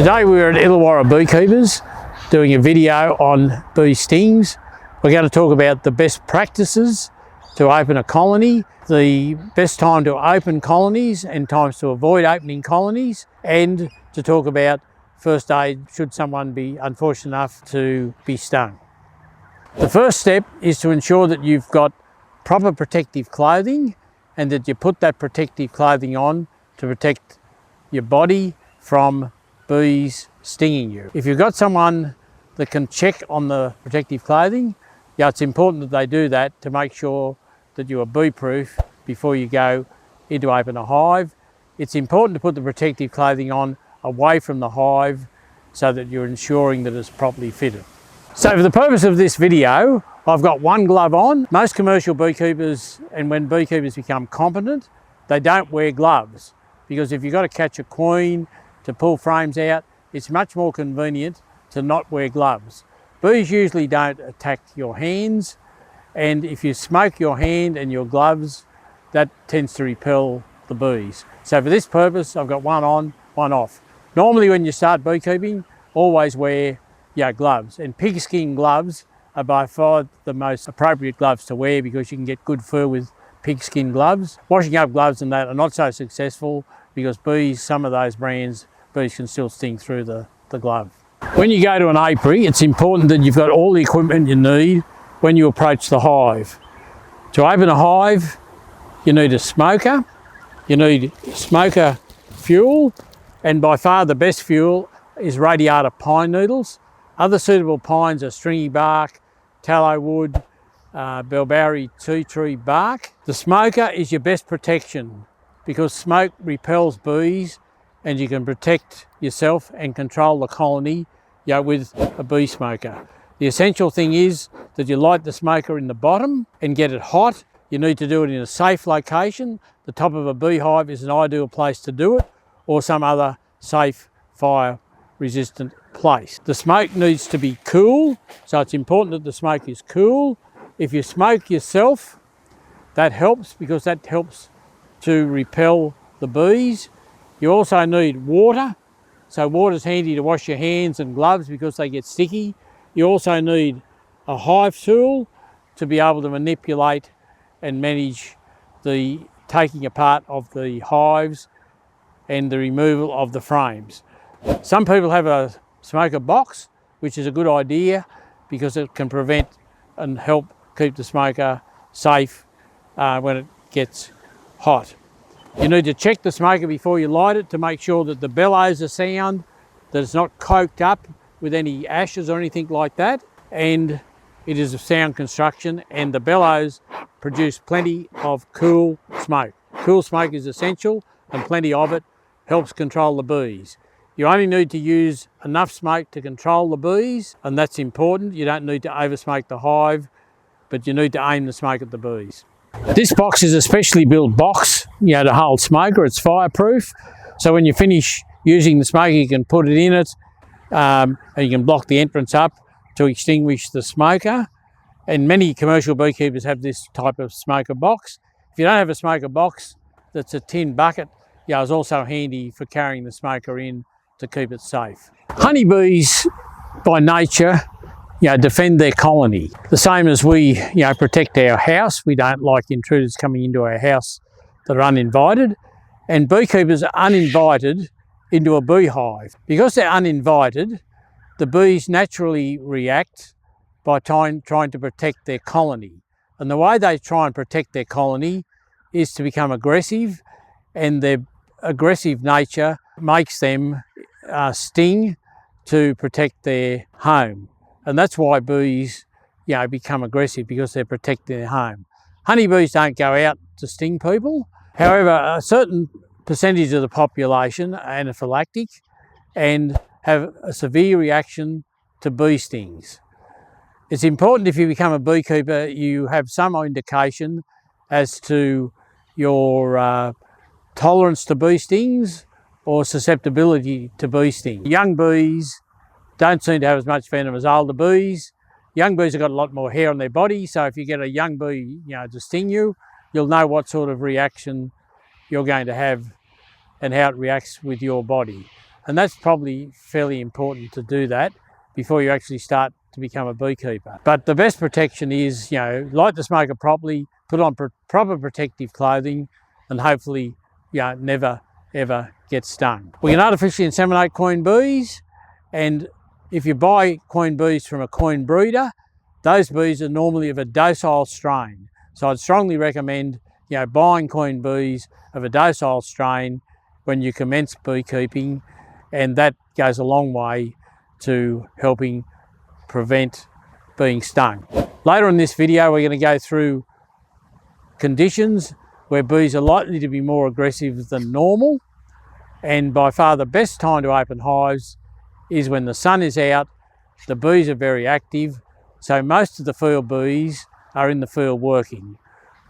Today we're at Illawarra Beekeepers doing a video on bee stings. We're going to talk about the best practices to open a colony, the best time to open colonies and times to avoid opening colonies, and to talk about first aid should someone be unfortunate enough to be stung. The first step is to ensure that you've got proper protective clothing and that you put that protective clothing on to protect your body from bees stinging you. If you've got someone that can check on the protective clothing, it's important that they do that to make sure that you are bee proof before you go in to open a hive. It's important to put the protective clothing on away from the hive so that you're ensuring that it's properly fitted. So for the purpose of this video, I've got one glove on. Most commercial beekeepers, and when beekeepers become competent, they don't wear gloves, because if you've got to catch a queen to pull frames out, it's much more convenient to not wear gloves. Bees usually don't attack your hands, and if you smoke your hand and your gloves, that tends to repel the bees. So for this purpose, I've got one on, one off. Normally when you start beekeeping, always wear gloves, and pigskin gloves are by far the most appropriate gloves to wear because you can get good fur with pigskin gloves. Washing up gloves and that are not so successful because bees, some of those brands, bees can still sting through the glove. When you go to an apiary, it's important that you've got all the equipment you need when you approach the hive. To open a hive, you need a smoker, you need smoker fuel, and by far the best fuel is radiata pine needles. Other suitable pines are stringy bark, tallow wood, bilberry tea tree bark. The smoker is your best protection because smoke repels bees and you can protect yourself and control the colony with a bee smoker. The essential thing is that you light the smoker in the bottom and get it hot. You need to do it in a safe location. The top of a beehive is an ideal place to do it, or some other safe fire resistant place. The smoke needs to be cool, so it's important that the smoke is cool. If you smoke yourself, that helps because that helps to repel the bees. You also need water, so water's handy to wash your hands and gloves because they get sticky. You also need a hive tool to be able to manipulate and manage the taking apart of the hives and the removal of the frames. Some people have a smoker box, which is a good idea because it can prevent and help keep the smoker safe when it gets hot. You need to check the smoker before you light it to make sure that the bellows are sound, that it's not coked up with any ashes or anything like that, and it is of sound construction, and the bellows produce plenty of cool smoke. Cool smoke is essential, and plenty of it helps control the bees. You only need to use enough smoke to control the bees, and that's important. You don't need to over smoke the hive, but you need to aim the smoke at the bees. This box is a specially built box, to hold smoker. It's fireproof, so when you finish using the smoker, you can put it in it, and you can block the entrance up to extinguish the smoker. And many commercial beekeepers have this type of smoker box. If you don't have a smoker box that's a tin bucket, it's also handy for carrying the smoker in to keep it safe. Honeybees, by nature, defend their colony. The same as we, protect our house. We don't like intruders coming into our house that are uninvited. And beekeepers are uninvited into a beehive. Because they're uninvited, the bees naturally react by trying to protect their colony. And the way they try and protect their colony is to become aggressive, and their aggressive nature makes them sting to protect their home. And that's why bees become aggressive, because they're protecting their home. Honeybees don't go out to sting people. However, a certain percentage of the population are anaphylactic and have a severe reaction to bee stings. It's important, if you become a beekeeper, you have some indication as to your tolerance to bee stings or susceptibility to bee stings. Young bees don't seem to have as much venom as older bees. Young bees have got a lot more hair on their body, so if you get a young bee to sting you, you'll know what sort of reaction you're going to have and how it reacts with your body. And that's probably fairly important to do that before you actually start to become a beekeeper. But the best protection is, light the smoker properly, put on proper protective clothing, and hopefully, never ever get stung. We can artificially inseminate queen bees, and if you buy queen bees from a queen breeder, those bees are normally of a docile strain. So I'd strongly recommend, buying queen bees of a docile strain when you commence beekeeping, and that goes a long way to helping prevent being stung. Later in this video, we're going to go through conditions where bees are likely to be more aggressive than normal, and by far the best time to open hives is when the sun is out, the bees are very active, so most of the field bees are in the field working.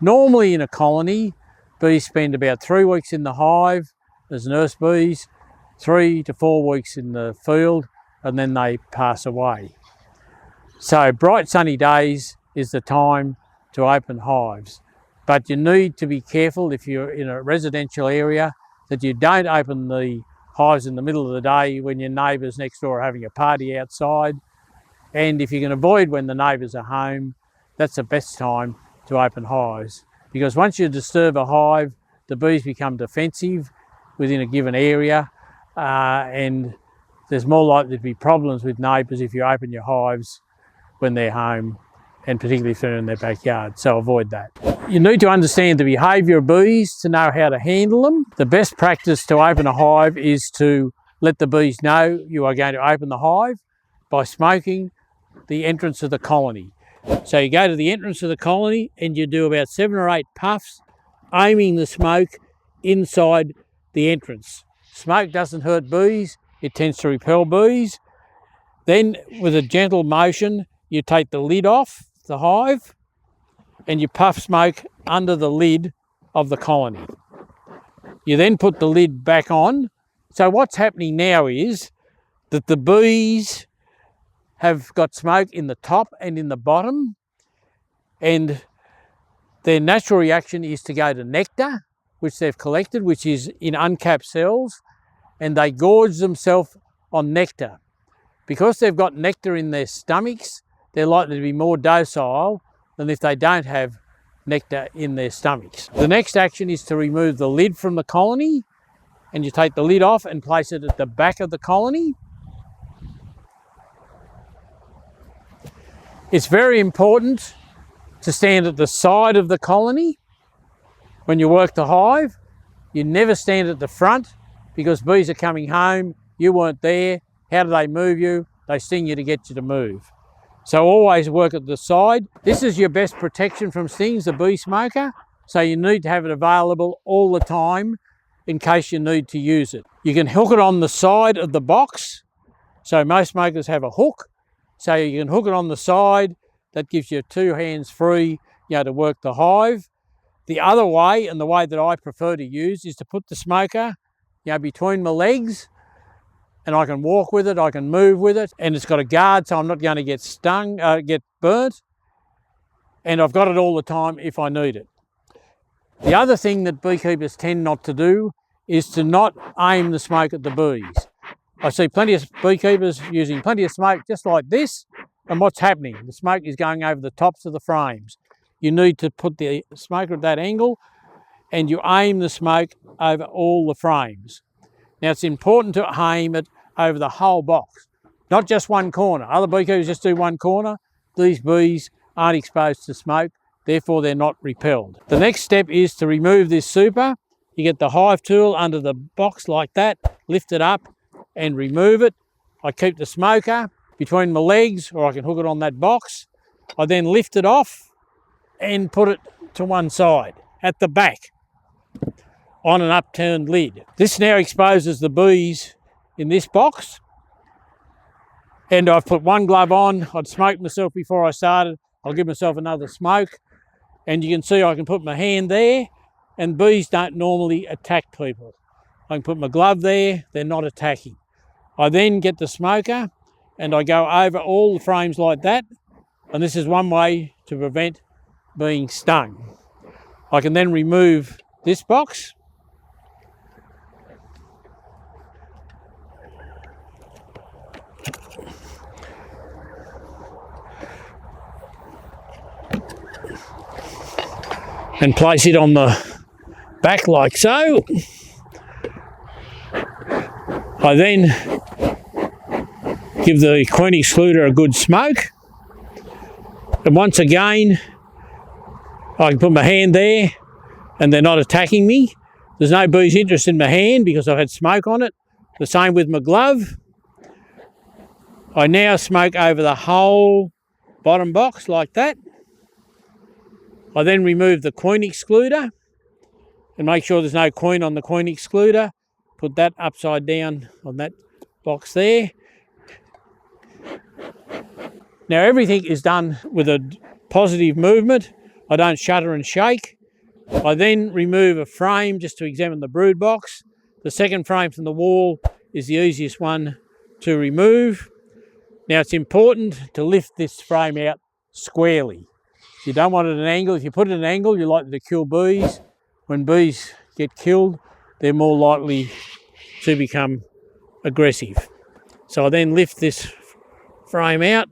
Normally in a colony, bees spend about 3 weeks in the hive as nurse bees, 3 to 4 weeks in the field, and then they pass away. So bright sunny days is the time to open hives. But you need to be careful if you're in a residential area that you don't open the hives in the middle of the day when your neighbours next door are having a party outside. And if you can avoid when the neighbours are home, that's the best time to open hives. Because once you disturb a hive, the bees become defensive within a given area, and there's more likely to be problems with neighbours if you open your hives when they're home, and particularly if they're in their backyard, so avoid that. You need to understand the behaviour of bees to know how to handle them. The best practice to open a hive is to let the bees know you are going to open the hive by smoking the entrance of the colony. So you go to the entrance of the colony and you do about 7 or 8 puffs, aiming the smoke inside the entrance. Smoke doesn't hurt bees, it tends to repel bees. Then with a gentle motion, you take the lid off the hive and you puff smoke under the lid of the colony. You then put the lid back on. So what's happening now is that the bees have got smoke in the top and in the bottom, and their natural reaction is to go to nectar, which they've collected, which is in uncapped cells, and they gorge themselves on nectar. Because they've got nectar in their stomachs, they're likely to be more docile than if they don't have nectar in their stomachs. The next action is to remove the lid from the colony, and you take the lid off and place it at the back of the colony. It's very important to stand at the side of the colony when you work the hive. You never stand at the front because bees are coming home, you weren't there. How do they move you? They sting you to get you to move. So always work at the side. This is your best protection from stings, the bee smoker. So you need to have it available all the time in case you need to use it. You can hook it on the side of the box. So most smokers have a hook. So you can hook it on the side. That gives you 2 hands free, to work the hive. The other way, and the way that I prefer to use, is to put the smoker, between my legs, and I can walk with it, I can move with it, and it's got a guard so I'm not going to get stung, get burnt, and I've got it all the time if I need it. The other thing that beekeepers tend not to do is to not aim the smoke at the bees. I see plenty of beekeepers using plenty of smoke just like this, and what's happening? The smoke is going over the tops of the frames. You need to put the smoker at that angle and you aim the smoke over all the frames. Now it's important to aim it over the whole box, not just one corner. Other beekeepers just do one corner. These bees aren't exposed to smoke, therefore they're not repelled. The next step is to remove this super. You get the hive tool under the box like that, lift it up and remove it. I keep the smoker between my legs, or I can hook it on that box. I then lift it off and put it to one side at the back on an upturned lid. This now exposes the bees in this box, and I've put one glove on. I'd smoked myself before I started. I'll give myself another smoke, and you can see I can put my hand there, and bees don't normally attack people. I can put my glove there, they're not attacking. I then get the smoker and I go over all the frames like that, and this is one way to prevent being stung. I can then remove this box and place it on the back like so. I then give the queen excluder a good smoke, and once again I can put my hand there and they're not attacking me. There's no bees interested in my hand because I've had smoke on it. The same with my glove. I now smoke over the whole bottom box like that. I then remove the queen excluder and make sure there's no queen on the queen excluder. Put that upside down on that box there. Now everything is done with a positive movement. I don't shudder and shake. I then remove a frame just to examine the brood box. The second frame from the wall is the easiest one to remove. Now it's important to lift this frame out squarely. You don't want it at an angle. If you put it at an angle, you're likely to kill bees. When bees get killed, they're more likely to become aggressive. So I then lift this frame out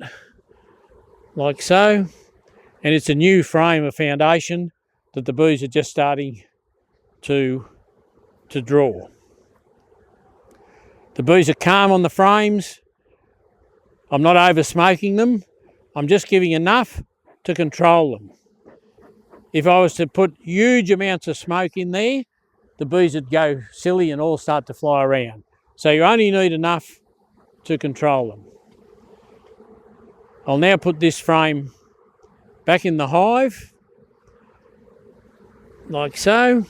like so, and it's a new frame of foundation that the bees are just starting to draw. The bees are calm on the frames. I'm not over smoking them. I'm just giving enough to control them. If I was to put huge amounts of smoke in there, the bees would go silly and all start to fly around. So you only need enough to control them. I'll now put this frame back in the hive, like so.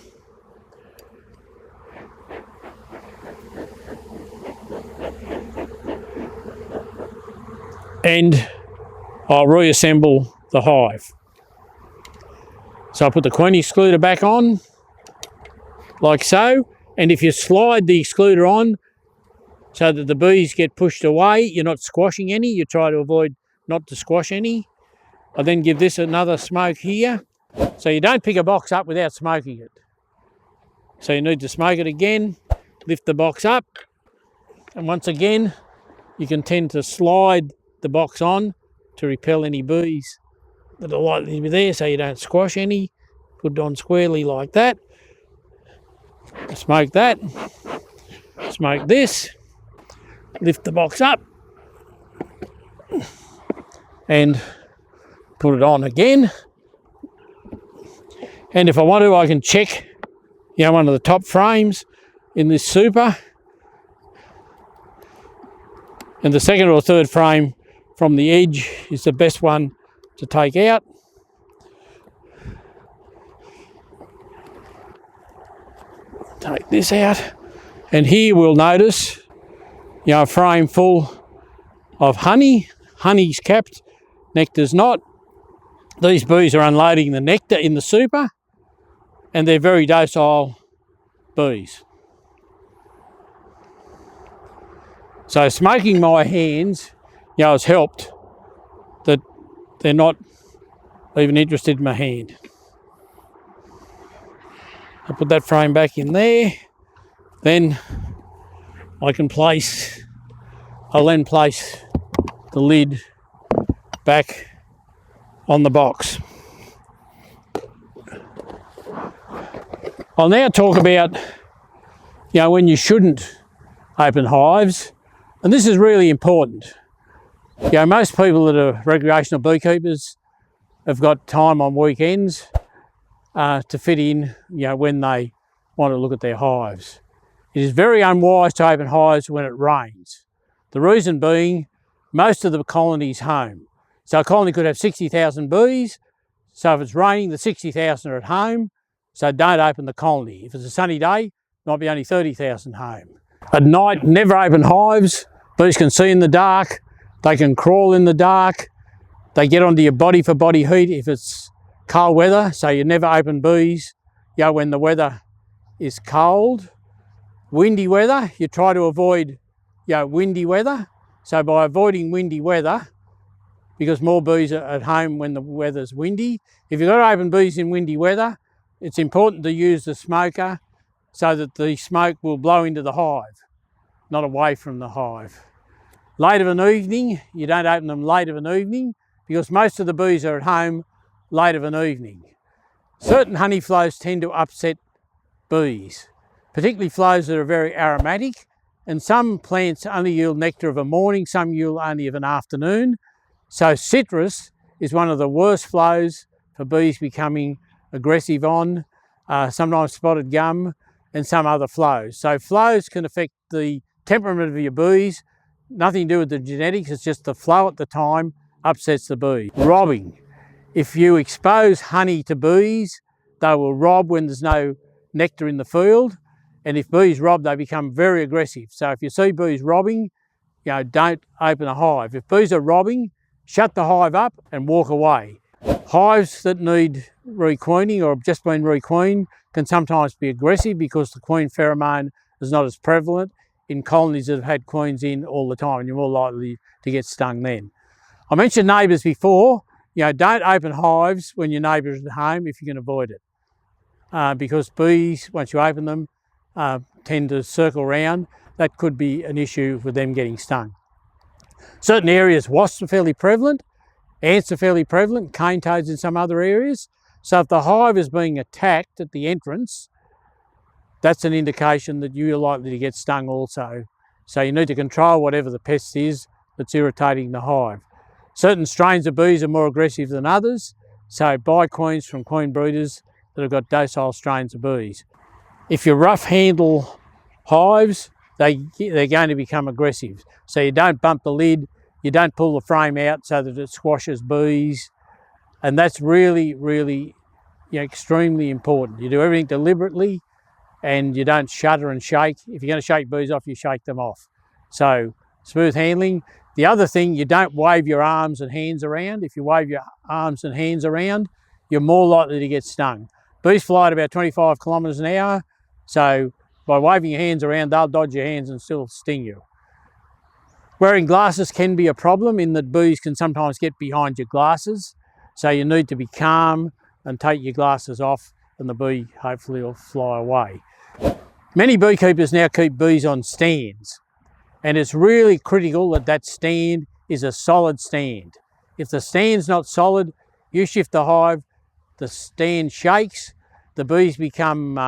And I'll reassemble the hive. So I put the queen excluder back on, like so. And if you slide the excluder on so that the bees get pushed away, you're not squashing any, you try to avoid not to squash any. I then give this another smoke here. So you don't pick a box up without smoking it. So you need to smoke it again, lift the box up, and once again, you can tend to slide the box on to repel any bees that are likely to be there so you don't squash any. Put it on squarely like that. Smoke that. Smoke this. Lift the box up and put it on again. And if I want to, I can check, one of the top frames in this super, and the second or third frame from the edge is the best one to take out. Take this out, and here we'll notice, a frame full of honey. Honey's capped, nectar's not. These bees are unloading the nectar in the super, and they're very docile bees. So smoking my hands, has helped that they're not even interested in my hand. I put that frame back in there. Then I'll then place the lid back on the box. I'll now talk about, when you shouldn't open hives, and this is really important. Most people that are recreational beekeepers have got time on weekends to fit in, when they want to look at their hives. It is very unwise to open hives when it rains. The reason being, most of the colony's home. So a colony could have 60,000 bees. So if it's raining, the 60,000 are at home. So don't open the colony. If it's a sunny day, might be only 30,000 home. At night, never open hives. Bees can see in the dark. They can crawl in the dark. They get onto your body for body heat if it's cold weather. So you never open bees, when the weather is cold. Windy weather, you try to avoid, windy weather. So by avoiding windy weather, because more bees are at home when the weather's windy. If you've got to open bees in windy weather, it's important to use the smoker so that the smoke will blow into the hive, not away from the hive. Late of an evening, you don't open them late of an evening because most of the bees are at home late of an evening. Certain honey flows tend to upset bees, particularly flows that are very aromatic, and some plants only yield nectar of a morning, some yield only of an afternoon. So citrus is one of the worst flows for bees becoming aggressive on, sometimes spotted gum and some other flows. So flows can affect the temperament of your bees, nothing to do with the genetics, it's just the flow at the time upsets the bee. Robbing. If you expose honey to bees, they will rob when there's no nectar in the field, and if bees rob, they become very aggressive. So if you see bees robbing, don't open a hive. If bees are robbing, shut the hive up and walk away. Hives that need requeening or have just been requeened can sometimes be aggressive because the queen pheromone is not as prevalent in colonies that have had queens in all the time, and you're more likely to get stung then. I mentioned neighbours before. Don't open hives when your neighbour is at home if you can avoid it, because bees, once you open them, tend to circle around. That could be an issue with them getting stung. Certain areas, wasps are fairly prevalent, ants are fairly prevalent, cane toads in some other areas. So if the hive is being attacked at the entrance, that's an indication that you're likely to get stung also. So you need to control whatever the pest is that's irritating the hive. Certain strains of bees are more aggressive than others, so buy queens from queen breeders that have got docile strains of bees. If you rough handle hives, they're going to become aggressive. So you don't bump the lid, you don't pull the frame out so that it squashes bees, and that's really, really extremely important. You do everything deliberately and you don't shudder and shake. If you're going to shake bees off, you shake them off. So smooth handling. The other thing, you don't wave your arms and hands around. If you wave your arms and hands around, you're more likely to get stung. Bees fly at about 25 kilometres an hour, so by waving your hands around, they'll dodge your hands and still sting you. Wearing glasses can be a problem in that bees can sometimes get behind your glasses, so you need to be calm and take your glasses off, and the bee hopefully will fly away. Many beekeepers now keep bees on stands, and it's really critical that that stand is a solid stand. If the stand's not solid, you shift the hive, the stand shakes, the bees become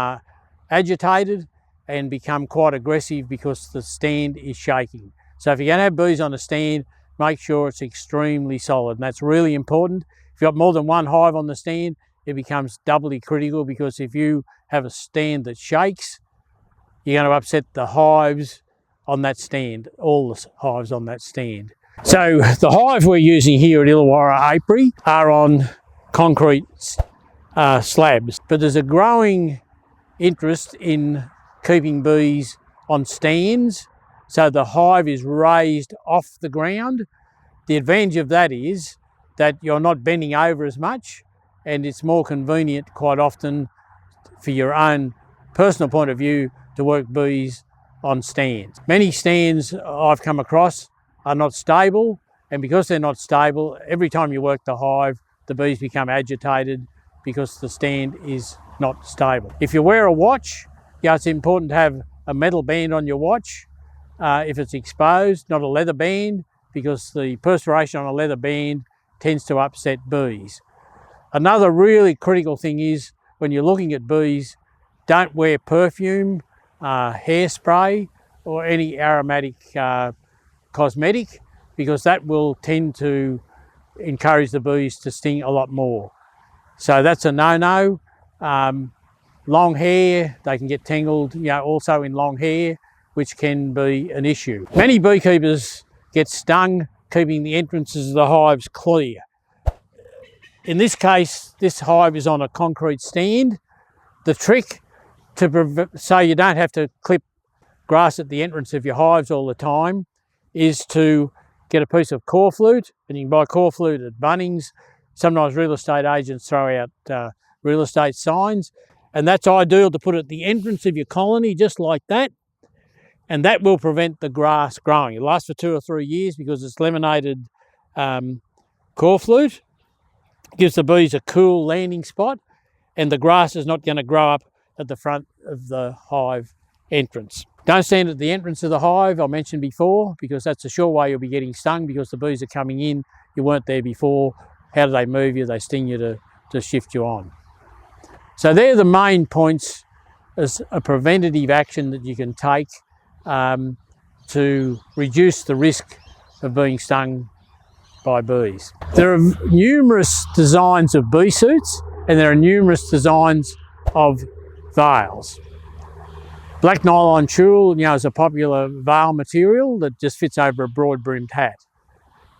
agitated and become quite aggressive because the stand is shaking. So if you're going to have bees on a stand, make sure it's extremely solid, and that's really important. If you've got more than one hive on the stand, it becomes doubly critical, because if you have a stand that shakes, you're going to upset the hives on that stand, all the hives on that stand. So the hive we're using here at Illawarra Apiary are on concrete slabs, but there's a growing interest in keeping bees on stands, so the hive is raised off the ground. The advantage of that is that you're not bending over as much, and it's more convenient quite often for your own personal point of view to work bees on stands. Many stands I've come across are not stable, and because they're not stable, every time you work the hive, the bees become agitated because the stand is not stable. If you wear a watch, it's important to have a metal band on your watch if it's exposed, not a leather band, because the perspiration on a leather band tends to upset bees. Another really critical thing is, when you're looking at bees, don't wear perfume, hairspray or any aromatic cosmetic, because that will tend to encourage the bees to sting a lot more. So that's a no-no. Long hair, they can get tangled, also in long hair, which can be an issue. Many beekeepers get stung keeping the entrances of the hives clear. In this case, this hive is on a concrete stand. The trick so you don't have to clip grass at the entrance of your hives all the time is to get a piece of corflute, and you can buy corflute at Bunnings. Sometimes real estate agents throw out real estate signs, and that's ideal to put at the entrance of your colony, just like that, and that will prevent the grass growing. It lasts for 2 or 3 years because it's laminated corflute. Gives the bees a cool landing spot, and the grass is not going to grow up at the front of the hive entrance. Don't stand at the entrance of the hive, I mentioned before, because that's a sure way you'll be getting stung, because the bees are coming in, you weren't there before. How do they move you? They sting you to to shift you on. So they're the main points as a preventative action that you can take to reduce the risk of being stung by bees. There are numerous designs of bee suits and there are numerous designs of veils. Black nylon tulle, is a popular veil material that just fits over a broad brimmed hat.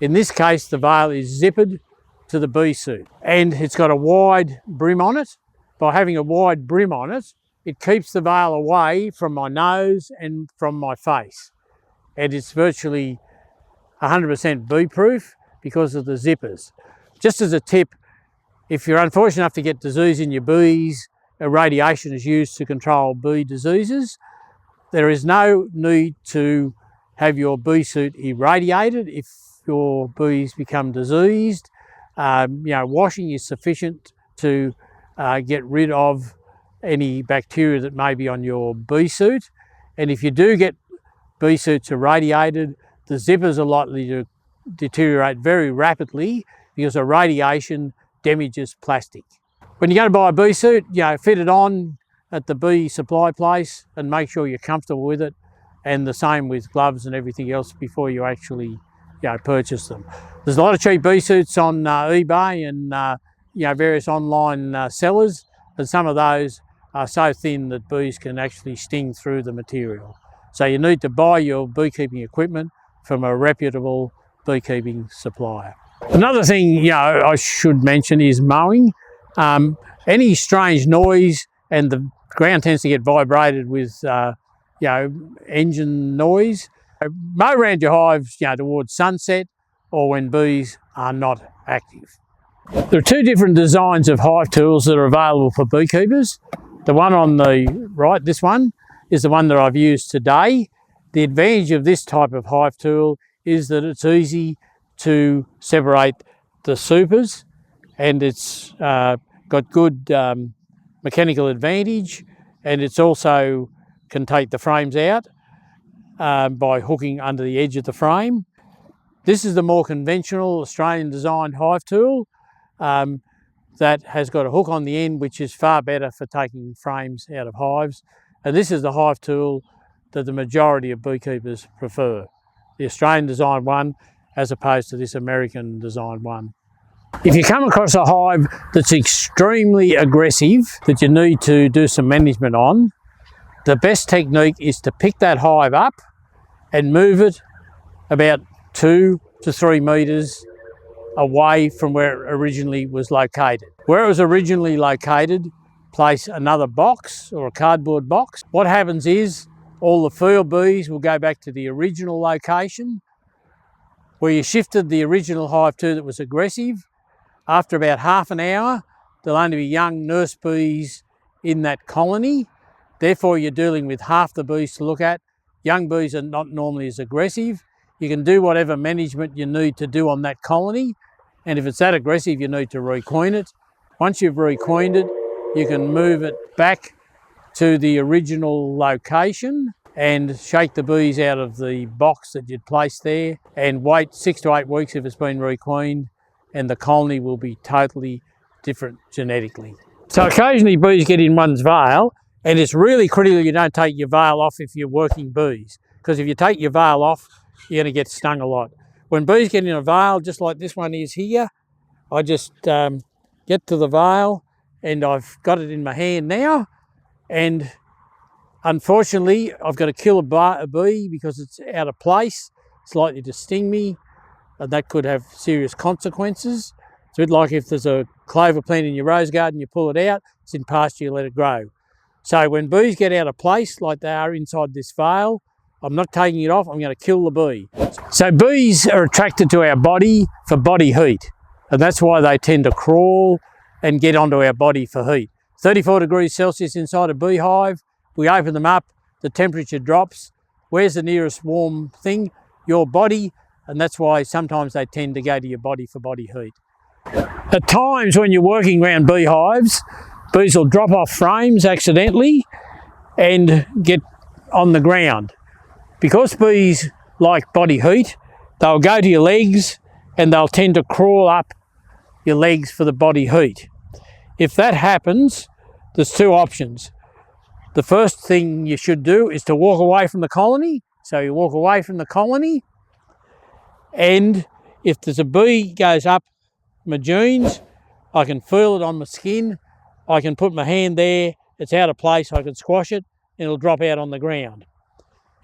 In this case, the veil is zippered to the bee suit and it's got a wide brim on it. By having a wide brim on it, it keeps the veil away from my nose and from my face. And it's virtually 100% bee proof because of the zippers. Just as a tip, if you're unfortunate enough to get disease in your bees, irradiation is used to control bee diseases. There is no need to have your bee suit irradiated if your bees become diseased. Washing is sufficient to get rid of any bacteria that may be on your bee suit. And if you do get bee suits irradiated, the zippers are likely to deteriorate very rapidly because irradiation damages plastic. When you're going to buy a bee suit, fit it on at the bee supply place and make sure you're comfortable with it, and the same with gloves and everything else before you actually purchase them. There's a lot of cheap bee suits on eBay and various online sellers, and some of those are so thin that bees can actually sting through the material. So you need to buy your beekeeping equipment from a reputable beekeeping supplier. Another thing I should mention is mowing. Any strange noise, and the ground tends to get vibrated with engine noise. Mow around your hives towards sunset or when bees are not active. There are two different designs of hive tools that are available for beekeepers. The one on the right, this one, is the one that I've used today. The advantage of this type of hive tool is that it's easy to separate the supers, and it's got good mechanical advantage, and it's also can take the frames out by hooking under the edge of the frame. This is the more conventional Australian designed hive tool that has got a hook on the end, which is far better for taking frames out of hives. And this is the hive tool that the majority of beekeepers prefer, the Australian designed one as opposed to this American designed one. If you come across a hive that's extremely aggressive that you need to do some management on, the best technique is to pick that hive up and move it about 2 to 3 metres away from where it originally was located. Where it was originally located, place another box or a cardboard box. What happens is all the field bees will go back to the original location where you shifted the original hive to that was aggressive. After about half an hour, there'll only be young nurse bees in that colony. Therefore, you're dealing with half the bees to look at. Young bees are not normally as aggressive. You can do whatever management you need to do on that colony. And if it's that aggressive, you need to requeen it. Once you've requeened it, you can move it back to the original location and shake the bees out of the box that you'd placed there and wait 6 to 8 weeks if it's been requeened, and the colony will be totally different genetically. So occasionally bees get in one's veil, and it's really critical you don't take your veil off if you're working bees, because if you take your veil off, you're going to get stung a lot. When bees get in a veil, just like this one is here, I just get to the veil and I've got it in my hand now, and unfortunately I've got to kill a bee because it's out of place. It's likely to sting me, and that could have serious consequences. It's a bit like if there's a clover plant in your rose garden, you pull it out, it's in pasture, you let it grow. So when bees get out of place like they are inside this veil, I'm not taking it off, I'm going to kill the bee. So bees are attracted to our body for body heat, and that's why they tend to crawl and get onto our body for heat. 34 degrees Celsius inside a beehive, we open them up, the temperature drops. Where's the nearest warm thing? Your body, and that's why sometimes they tend to go to your body for body heat. At times when you're working around beehives, bees will drop off frames accidentally and get on the ground. Because bees like body heat, they'll go to your legs and they'll tend to crawl up your legs for the body heat. If that happens, there's two options. The first thing you should do is to walk away from the colony. So you walk away from the colony, and if there's a bee goes up my jeans, I can feel it on my skin. I can put my hand there, it's out of place, I can squash it, and it'll drop out on the ground.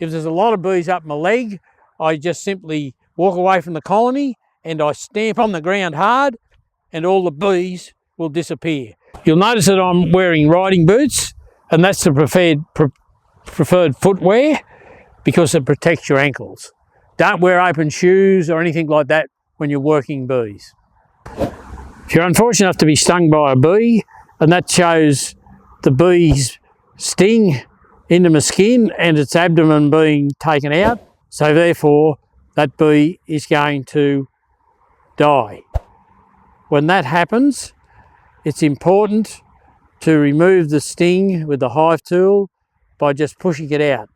If there's a lot of bees up my leg, I just simply walk away from the colony and I stamp on the ground hard, and all the bees will disappear. You'll notice that I'm wearing riding boots, and that's the preferred footwear because it protects your ankles. Don't wear open shoes or anything like that when you're working bees. If you're unfortunate enough to be stung by a bee, and that shows the bee's sting into my skin and its abdomen being taken out, so therefore that bee is going to die. When that happens, it's important to remove the sting with the hive tool by just pushing it out.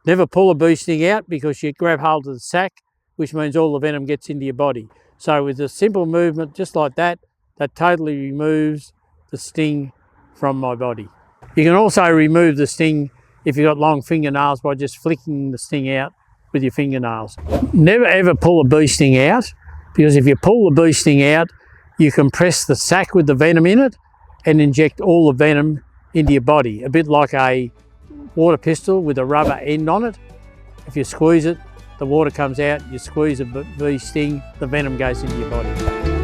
Never pull a bee sting out because you grab hold of the sac, which means all the venom gets into your body. So with a simple movement just like that, that totally removes the sting from my body. You can also remove the sting if you've got long fingernails by just flicking the sting out with your fingernails. Never ever pull a bee sting out, because if you pull the bee sting out, you compress the sac with the venom in it and inject all the venom into your body, a bit like a water pistol with a rubber end on it. If you squeeze it, the water comes out, you squeeze a bee sting, the venom goes into your body.